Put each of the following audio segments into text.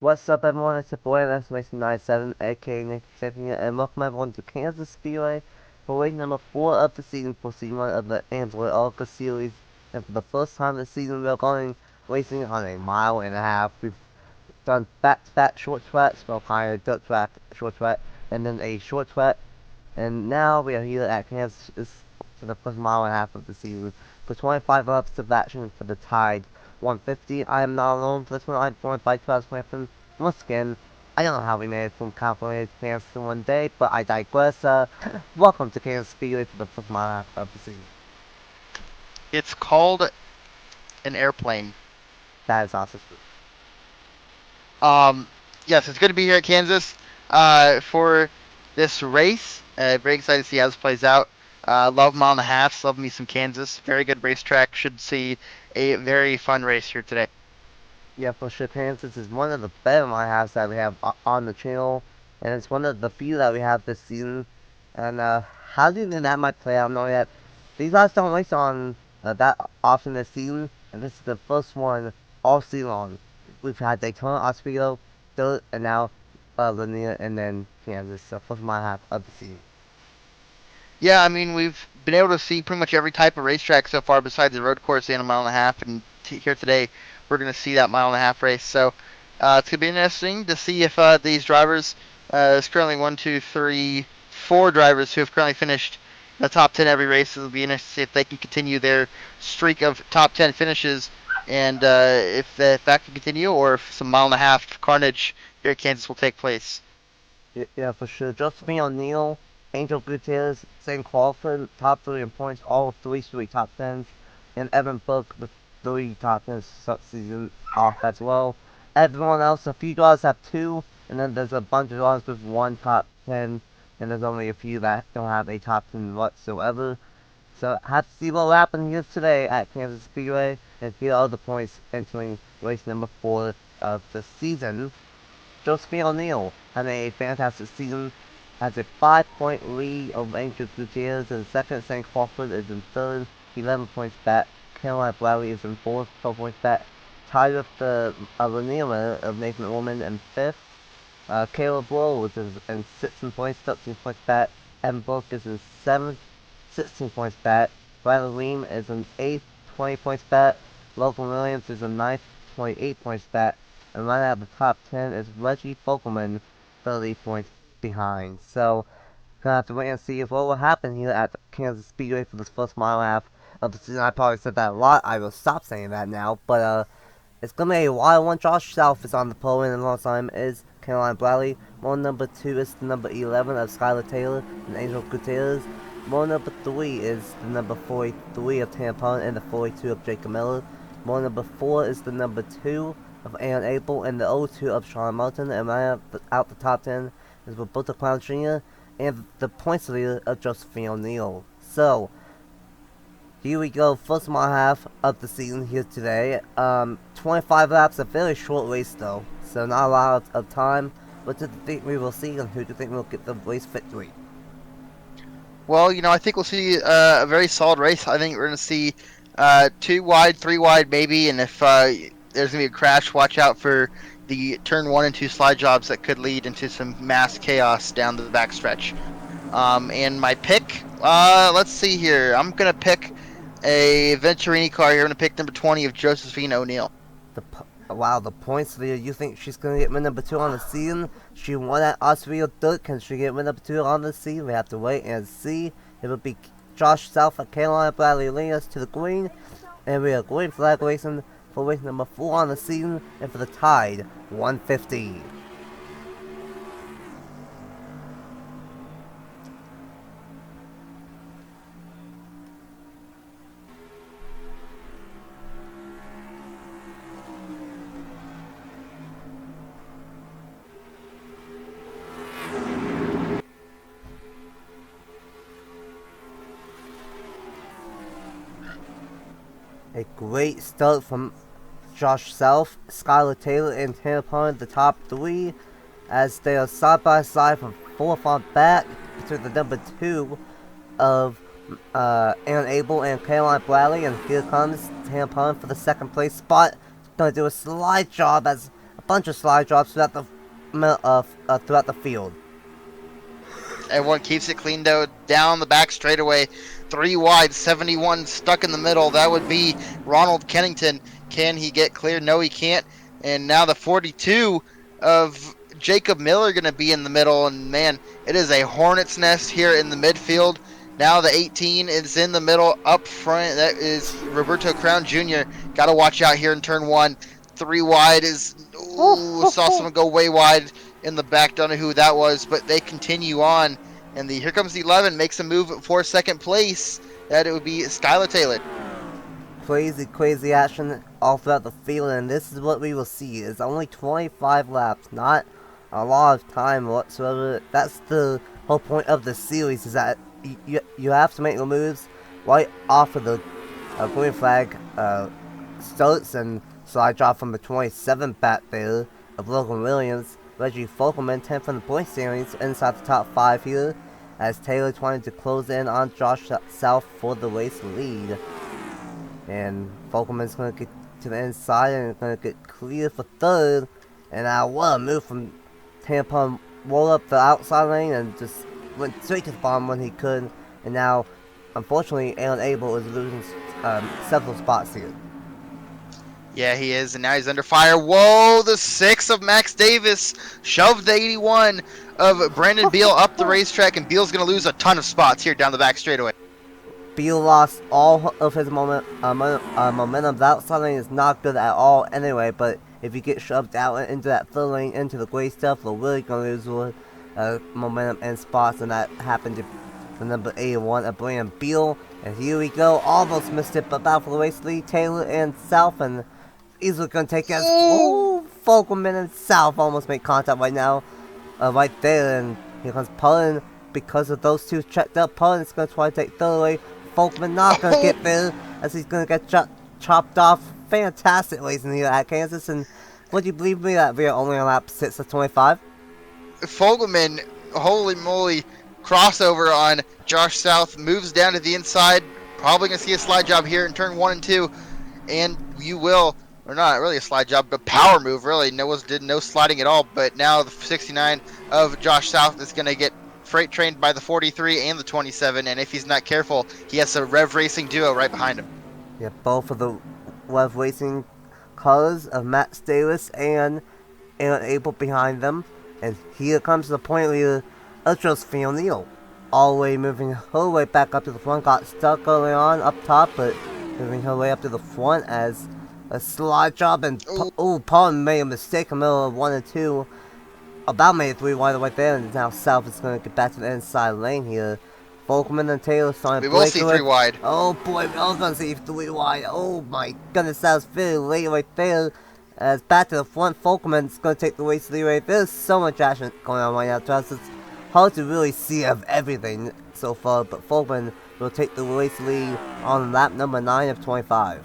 What's up, everyone? It's your boy, Mason97, aka Nathan Stapleton, and welcome everyone to Kansas Speedway for race number 4 of the season for season 1 of the Amsoil ARCA Series. And for the first time this season, we're going racing on a mile-and-a-half. We've done back-to-back short tracks, well, kind of dirt track, short track, and then a short track. And now we are here at Kansas for the first mile-and-a-half of the season for 25 laps of action for the Tide 150. I am not alone for this one. I'm joined by Travis Clampton. Once again, I don't know how we made it from California to Kansas in one day, but I digress. Welcome to Kansas Speedway for the first mile-and-a-half of the season. It's called an airplane. That is awesome. Yes, it's good to be here at Kansas for this race. Very excited to see how this plays out. Love mile and a half. Love me some Kansas. Very good racetrack. Should see a very fun race here today. Yeah, for sure, Kansas is one of the better mile-and-a-halves that we have on the channel, and it's one of the few that we have this season. And how do you think that might play out? Knowing that these guys don't race on that often this season, and this is the first one all season long. We've had Daytona, Oswego, Dirt, and now Linear, and then Kansas. So first mile-and-a-half of the season. Yeah, I mean we've been able to see pretty much every type of racetrack so far, besides the road course and a mile and a half. And here today, we're going to see that mile and a half race. So it's going to be interesting to see if these drivers, there's currently one, two, three, four drivers who have currently finished the top 10 every race. It'll be interesting to see if they can continue their streak of top 10 finishes, and if that can continue, or if some mile and a half carnage here at Kansas will take place. Yeah, for sure. Josephine O'Neill, Angel Gutierrez, Zane Crawford, top 3 in points, all three straight top 10s, and Evan Book, the 3 top 10s season off as well. Everyone else, a few guys have 2, and then there's a bunch of guys with 1 top 10, and there's only a few that don't have a top 10 whatsoever. So, have to see what will happen here today at Kansas Speedway, and here are the points entering race number 4 of the season. Josephine O'Neill had a fantastic season, has a 5-point lead over Angel Gutierrez in second. St. Crawford is in third, 11 points back. Caroline Bradley is in fourth, 12 points back. Tied with the Linear of Nathan Woman in fifth. Caleb Rose is in 16 points, 13 points back. Evan Bulk is in seventh, 16 points back. Bradley Leem is in eighth, 20 points back. Logan Williams is in ninth, 28 points back. And right out of the top 10 is Reggie Fogelman, 30 points behind. So, gonna have to wait and see if what will happen here at Kansas Speedway for this first mile-and-a-half of the season. I probably said that a lot. I will stop saying that now. But, it's gonna be a wild one. Josh Self is on the pole, and the last time is Caroline Bradley. More number 2 is the number 11 of Skylar Taylor and Angel Gutierrez. More number 3 is the number 43 of Tampon and the 42 of Jacob Miller. More number 4 is the number 2 of Aaron Abel and the 02 of Sean Martin, and right out the top 10 is Roberto Clown Jr. and the points leader of Josephine O'Neill. So, here we go, first mile half of the season here today. 25 laps, a very short race though, so not a lot of time. What do you think we will see, and who do you think will get the race victory? Well, I think we'll see a very solid race. I think we're going to see 2 wide, 3 wide maybe, and if there's going to be a crash, watch out for the turn 1 and 2 slide jobs that could lead into some mass chaos down the backstretch. And my pick, let's see here. I'm going to pick a Venturini car here. I'm going to pick number 20 of Josephine O'Neill. Wow, the points leader. You think she's going to get win number 2 on the season? She won at Oswego Dirt. Can she get win number 2 on the season? We have to wait and see. It will be Josh South and Caroline Bradley leading us to the green. And we are going flag racing for race number 4 on the season, and for the Tide 150. A great start from Josh Self, Skylar Taylor, and Tampon, the top 3, as they are side by side from fourth on back to the number 2 of Aaron Abel and Caroline Bradley. And here comes Tampon for the second place spot. Gonna do a slide job as a bunch of slide drops throughout the field. Everyone keeps it clean though. Down the back straightaway. 3 wide, 71 stuck in the middle. That would be Ronald Kennington. Can he get clear? No, he can't. And now the 42 of Jacob Miller going to be in the middle. And man, it is a hornet's nest here in the midfield. Now the 18 is in the middle up front. That is Roberto Crown Jr. Got to watch out here in turn 1. 3 wide is... Ooh, saw someone go way wide in the back. Don't know who that was, but they continue on. And here comes the 11. Makes a move for second place. That it would be Skylar Taylor. Crazy action all throughout the field, and this is what we will see. It's only 25 laps, not a lot of time whatsoever. That's the whole point of the series, is that you have to make the moves right off of the green flag starts and slide drop from the 27 back there of Logan Williams. Reggie Folkelman, 10th from the point series, inside the top 5 here, as Taylor trying to close in on Josh South for the race lead. And Folkelman's going to get to the inside and going to get clear for third. And now what a move from Tampon. Roll up the outside lane and just went straight to the bottom when he could. And now, unfortunately, Aaron Abel is losing several spots here. Yeah, he is, and now he's under fire. Whoa, the 6 of Max Davis shoved the 81 of Brandon Beal up the racetrack, and Beal's going to lose a ton of spots here down the back straightaway. Beal lost all of his momentum. The outside lane is not good at all anyway, but if you get shoved out into that third lane, into the gray stuff, you're really going to lose momentum and spots, and that happened to the number 81 of Brandon Beal. And here we go, almost missed it, but battle for the race lead, Taylor and South, and easily going to take us. Oh, Folkelman and South almost make contact right now, right there, and here comes Pullen. Because of those two checked up, Pullen's going to try to take third away. Folkelman not going to get there, as he's going to get chopped off. Fantastic racing here at Kansas, and would you believe me that we are only on lap 6 of 25? Folkelman, holy moly, crossover on Josh South, moves down to the inside. Probably going to see a slide job here in turn 1 and 2, and you will, or not really a slide job, but power move really. Did no sliding at all, but now the 69 of Josh South is going to get freight trained by the 43 and the 27, and if he's not careful, he has a Rev Racing duo right behind him. Yeah, both of the Rev Racing colors of Matt Davis and Aaron Abel behind them. And here comes the point leader of Josephine O'Neill. All the way moving her way back up to the front. Got stuck early on up top, but moving her way up to the front as a slide job. And Paul made a mistake in the middle of 1 and 2. About made 3 wide right there, and now South is going to get back to the inside lane here. Folkelman and Taylor starting to break. We will see 3 wide. Oh boy, we are going to see 3 wide. Oh my goodness, that was very late right there. As back to the front, Folkelman's going to take the race lead right there. There's so much action going on right now, Travis. It's hard to really see of everything so far, but Folkelman will take the race lead on lap number 9 of 25.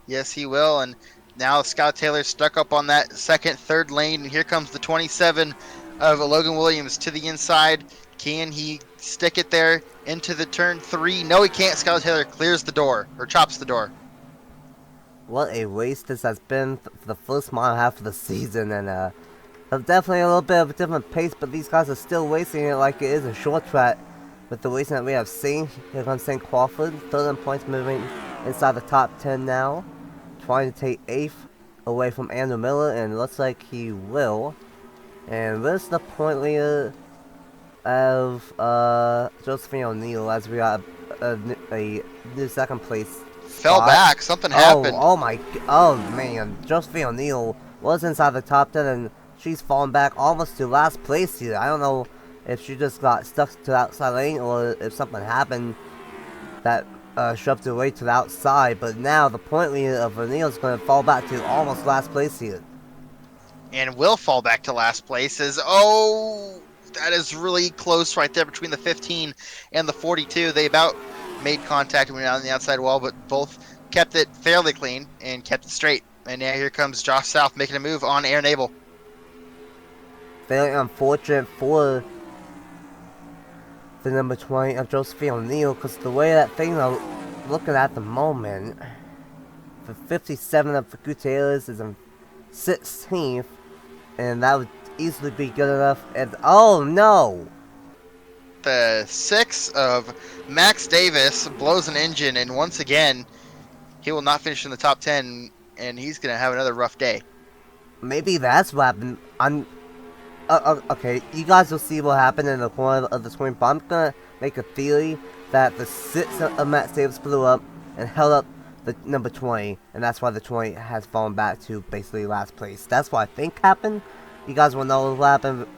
Yes, he will, and now Scott Taylor stuck up on that second, third lane, and here comes the 27 of Logan Williams to the inside. Can he stick it there into the turn 3? No, he can't. Scott Taylor clears the door, or chops the door. What a race this has been for the first mile and a half of the season, and definitely a little bit of a different pace, but these guys are still racing it like it is a short track with the racing that we have seen. Here comes St. Crawford, third in points, moving inside the top 10 now. Trying to take 8th away from Andrew Miller, and looks like he will. And this is the point leader of Josephine O'Neill, as we got a new second place Fell spot. back, something happened. Oh man, Josephine O'Neill was inside the top 10, and she's fallen back almost to last place here. I don't know if she just got stuck to the outside lane, or if something happened that shoved her way to the outside, but now the point leader of O'Neill is going to fall back to almost last place here. And will fall back to last place as, that is really close right there between the 15 and the 42. They about made contact and went on the outside wall, but both kept it fairly clean and kept it straight. And now here comes Josh South making a move on Aaron Abel. Very unfortunate for the number 20 of Josephine O'Neill, because the way that things are looking at the moment, the 57 of Gutierrez is in 16th, and that would easily be good enough. And oh no! The 6 of Max Davis blows an engine, and once again, he will not finish in the top 10, and he's going to have another rough day. Maybe that's what happened. Okay, you guys will see what happened in the corner of the screen, but I'm gonna make a theory that the 6 of Matt Davis blew up and held up the number 20, and that's why the 20 has fallen back to basically last place. That's what I think happened. You guys will know what happened,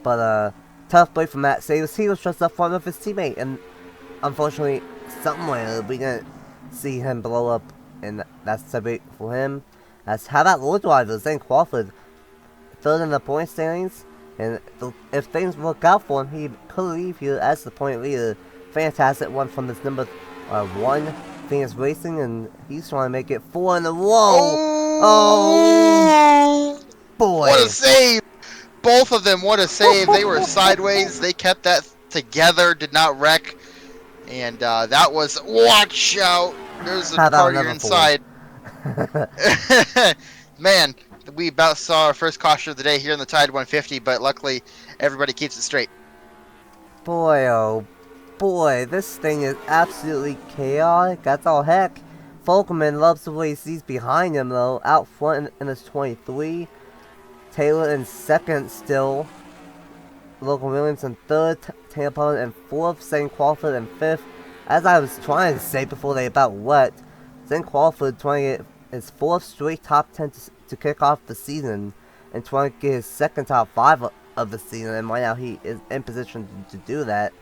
but tough break from Matt Davis. He was just up front with his teammate, and unfortunately, somewhere we didn't see him blow up, and that's a big for him. How about Lord Driver, Zane Crawford, third in the point standings? And if things work out for him, he could leave here as the point leader. Fantastic one from this number 1, Phoenix Racing, and he's trying to make it 4 in a row. Oh boy! What a save! Both of them, what a save! They were sideways. They kept that together, did not wreck, and that was watch out. There's a car here inside. Man. We about saw our first caution of the day here in the Tide 150, but luckily everybody keeps it straight. Boy, oh boy, this thing is absolutely chaotic. That's all heck. Folkman loves the way he sees behind him, though. Out front in his 23. Taylor in second still. Logan Williams in third. Taylor in fourth. Zane Crawford in fifth. As I was trying to say before they about what, Zane Crawford trying to get his 4th straight top 10 to kick off the season, and trying to get his 2nd top 5 of the season, and right now he is in position to do that.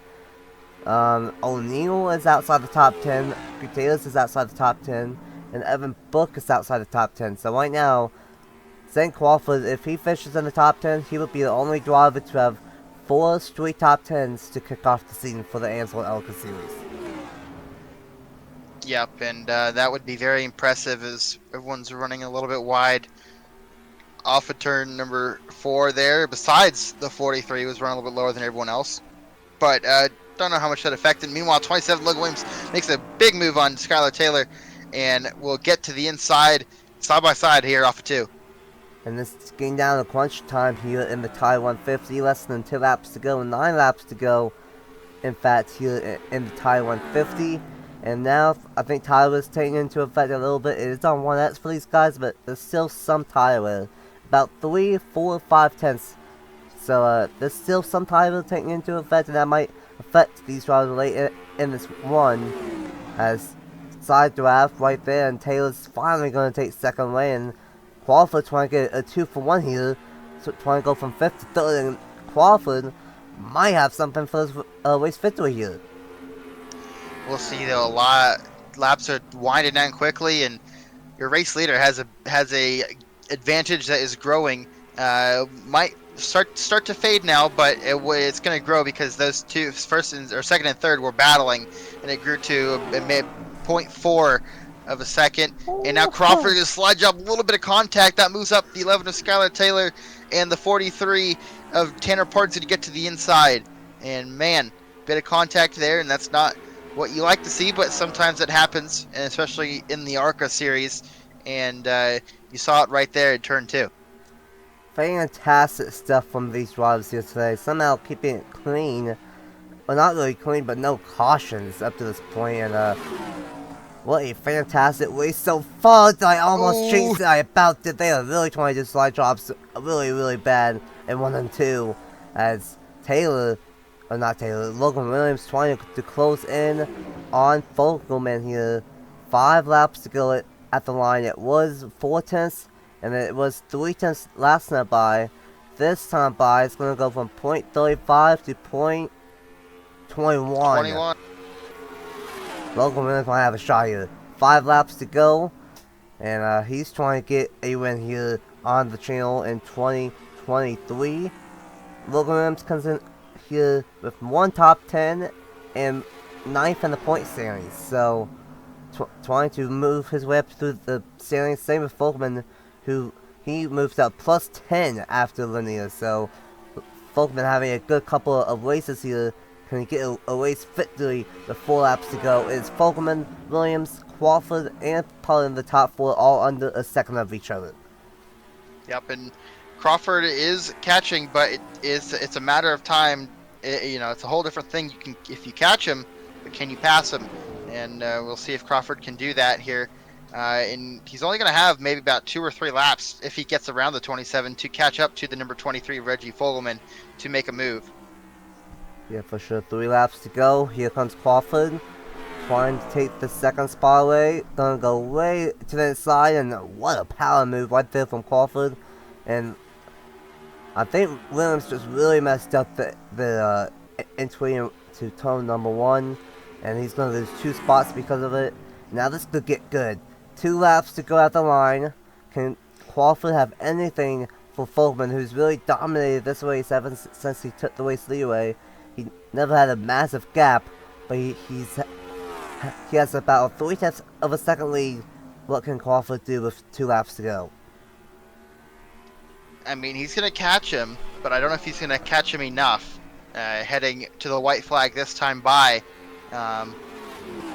O'Neal is outside the top 10, Gutierrez is outside the top 10, and Evan Book is outside the top 10. So right now, Zane Crawford, if he finishes in the top 10, he would be the only driver to have 4 straight top 10s to kick off the season for the Amsoil ARCA Series. Yep, and that would be very impressive as everyone's running a little bit wide off of turn number 4 there. Besides, the 43 was running a little bit lower than everyone else. But don't know how much that affected. Meanwhile, 27 Logan Williams makes a big move on Skylar Taylor, and will get to the inside, side by side here off of 2. And this is getting down to crunch time here in the Tide 150. Less than 2 laps to go, 9 laps to go. In fact, here in the Tide 150. And now, I think tire wear is taking into effect a little bit. It is on 1X for these guys, but there's still some tire wear. About 3, 4, 5 tenths. So, there's still some tire wear taking into effect, and that might affect these drivers late in this run. As side draft right there, and Taylor's finally going to take second lane. Crawford trying to get a 2-for-1 here. So trying to go from 5th to 3rd, and Crawford might have something for this race victory here. We'll see though. A lot laps are winding down quickly, and your race leader has a advantage that is growing. Might start to fade now, but it's going to grow because those two, second and third, were battling, and it grew to a 0.4 of a second. And now Crawford just slides up a little bit of contact. That moves up the 11 of Skylar Taylor and the 43 of Tanner Pards to get to the inside. And man, bit of contact there, and that's not what you like to see, but sometimes it happens, and especially in the ARCA series, and you saw it right there in turn 2. Fantastic stuff from these drivers here today. Somehow keeping it clean. Well, not really clean, but no cautions up to this point, and what a fantastic race so far. I almost changed it. I about did. They are really trying to do slide drops really, really bad in 1 and 2, as Logan Williams trying to close in on Fogelman here. 5 laps to go at the line. It was 4 tenths, and it was 3 tenths last time by. This time by, it's going to go from 0.35 to 0.21. Logan Williams might have a shot here. 5 laps to go, and he's trying to get a win here on the channel in 2023. Logan Williams comes in here with 1 top 10 and 9th in the point standings. So, trying to move his way up through the standings. Same with Folkman, who he moves up plus 10 after Linear. So, Folkman having a good couple of races here. Can he get a race victory with 4 laps to go? It's Folkman, Williams, Crawford, and Paul in the top 4, all under a second of each other. Yep, and Crawford is catching, but it's a matter of time. It's a whole different thing. You can if you catch him, but can you pass him? And we'll see if Crawford can do that here. And he's only going to have maybe about 2 or 3 laps if he gets around the 27 to catch up to the number 23 Reggie Fogelman to make a move. Yeah, for sure. 3 laps to go. Here comes Crawford, trying to take the second spot away. Gonna go way to the side, and what a power move right there from Crawford. And I think Williams just really messed up the entry to turn number 1, and he's gonna lose 2 spots because of it. Now this could get good. 2 laps to go at the line. Can Crawford have anything for Fogelman, who's really dominated this race ever since he took the race leeway? He never had a massive gap, but he has about 3/10 of a second lead. What can Crawford do with 2 laps to go? I mean, he's going to catch him, but I don't know if he's going to catch him enough heading to the white flag this time by. But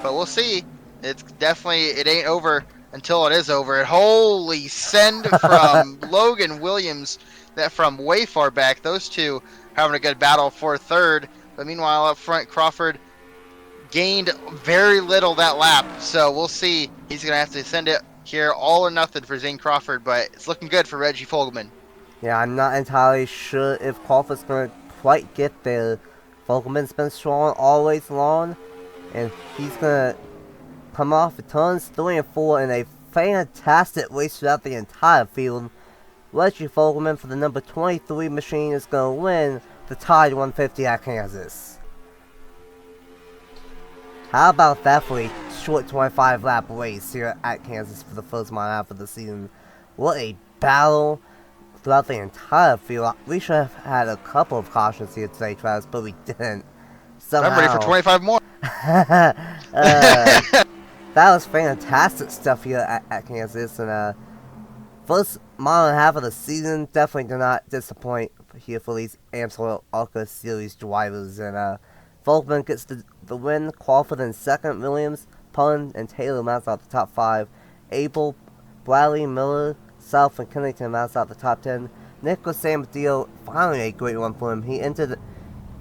we'll see. It ain't over until it is over. And holy send from Logan Williams, that from way far back. Those two having a good battle for third. But meanwhile, up front, Crawford gained very little that lap. So we'll see. He's going to have to send it here all or nothing for Zane Crawford. But it's looking good for Reggie Fogelman. Yeah, I'm not entirely sure if Crawford's gonna quite get there. Fogelman's been strong all race long, and he's gonna come off the turns 3 and 4 in a fantastic race throughout the entire field. Reggie Fogelman for the number 23 machine is gonna win the Tide 150 at Kansas. How about that for a short 25 lap race here at Kansas for the first mile half of the season? What a battle throughout the entire field. We should have had a couple of cautions here today, Travis, but we didn't. Somehow. I'm ready for 25 more. That was fantastic stuff here at Kansas, and first mile and a half of the season definitely did not disappoint here for these Amsoil ARCA Series drivers. And Fogelman gets the win. Crawford in second. Williams, Pullen, and Taylor mounts out the top 5. Abel, Bradley, Miller, South, and Kennington mounts out the top 10. Nicholas Samadeo, finally a great one for him. He entered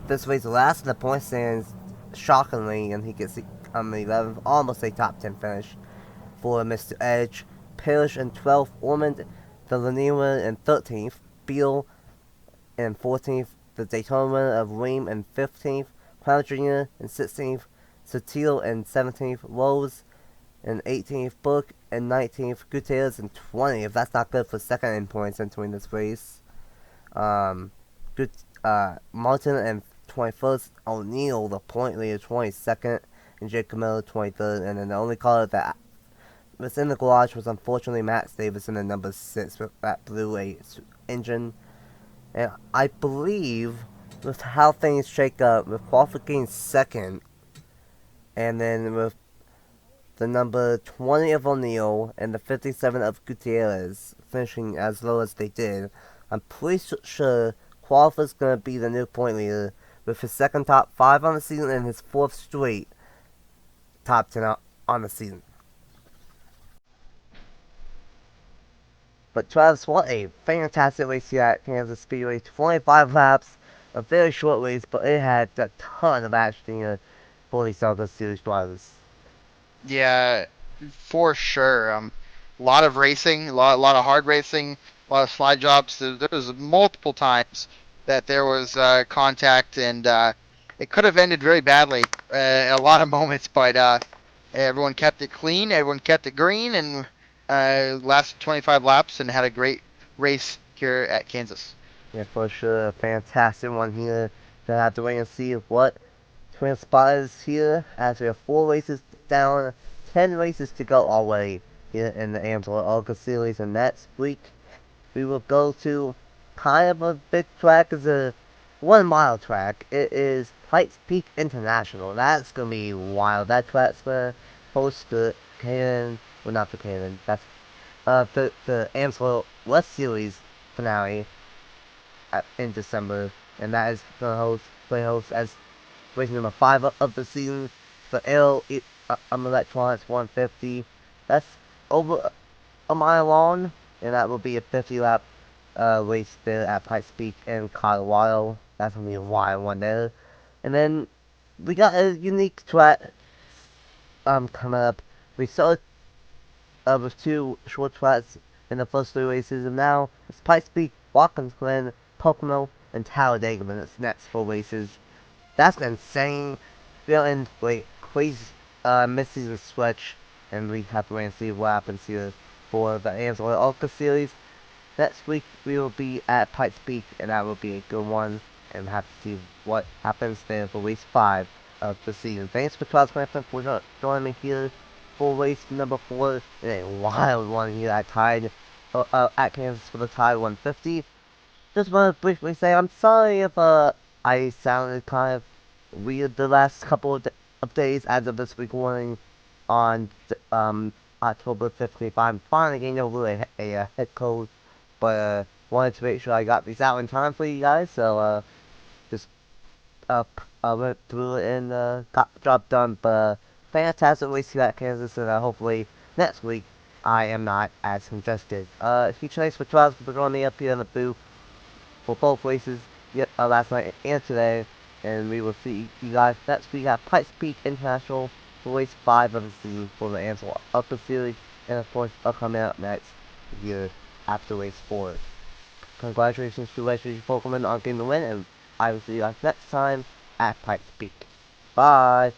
this race last in the point standings, shockingly, and he gets the 11th, almost a top 10 finish for Mr. Edge. Parrish in 12th, Ormond, the Lanima in 13th, Beal in 14th, the Daytona of Ream in 15th, Crown Jr. in 16th, Satil in 17th, Rose in 18th, Book in 19th, Gutierrez in 20th. That's not good for second in points entering this race. Martin in 21st, O'Neill, the point leader, 22nd, and Jake Camillo, 23rd. And then the only car that was in the garage was unfortunately Matt Davis in the number 6 with that Blue 8 engine. And I believe with how things shake up, with Crawford getting second, and then with the number 20 of O'Neill and the 57 of Gutierrez finishing as low as they did, I'm pretty sure Crawford's going to be the new point leader with his second top 5 on the season and his 4th straight top 10 on the season. But Travis, what a fantastic race here at Kansas Speedway. 25 laps, a very short race, but it had a ton of action here for these ARCA Series drivers. Yeah, for sure. A lot of racing, lot of hard racing, a lot of slide jobs. There was multiple times that there was contact, and it could have ended very badly. A lot of moments, but everyone kept it clean, everyone kept it green, and lasted 25 laps and had a great race here at Kansas. Yeah, for sure, a fantastic one here. Gonna have to wait and see what transpires here as we have 4 races down, 10 races to go already here in the Amsoil ARCA Series, and next week we will go to kind of a big track. It's a 1 mile track. It is Pikes Peak International. That's gonna be wild. That track's gonna host the Canaan, well, not the Canaan, that's the Amsoil West Series finale in December, and that is gonna play host as race number 5 of the season, the Electronics 150. That's over a mile long, and that will be a 50 lap race there at Pikes Peak in Colorado. That's gonna be a wild one there. And then we got a unique track coming up. We started with two short tracks in the first three races, and now it's Pikes Peak, Watkins Glen, Pocono, and Talladega in its next four races. That's insane. Feeling like crazy mid-season stretch, and we have to wait and see what happens here for the Amsoil ARCA Series. Next week we will be at Pikes Peak, and that will be a good one, and we'll have to see what happens there for race 5 of the season. Thanks for joining me here for race number 4 in a wild one here at Kansas for the Tide 150. Just want to briefly say I'm sorry if I sounded kind of weird the last couple of days as of this recording on October 15th. I'm finally getting over a head cold, but wanted to make sure I got these out in time for you guys, so just went through it and got the job done. But fantastic race here at Kansas, and hopefully next week I am not as congested. Huge thanks for Charles for joining me up here in the booth for both races last night and today, and we will see you guys next week at Pikes Peak International for race 5 of the season for the Amsoil ARCA Series, and of course coming out next year after race 4. Congratulations to Leslie Folkerman on getting the win, and I will see you guys next time at Pikes Peak. Bye!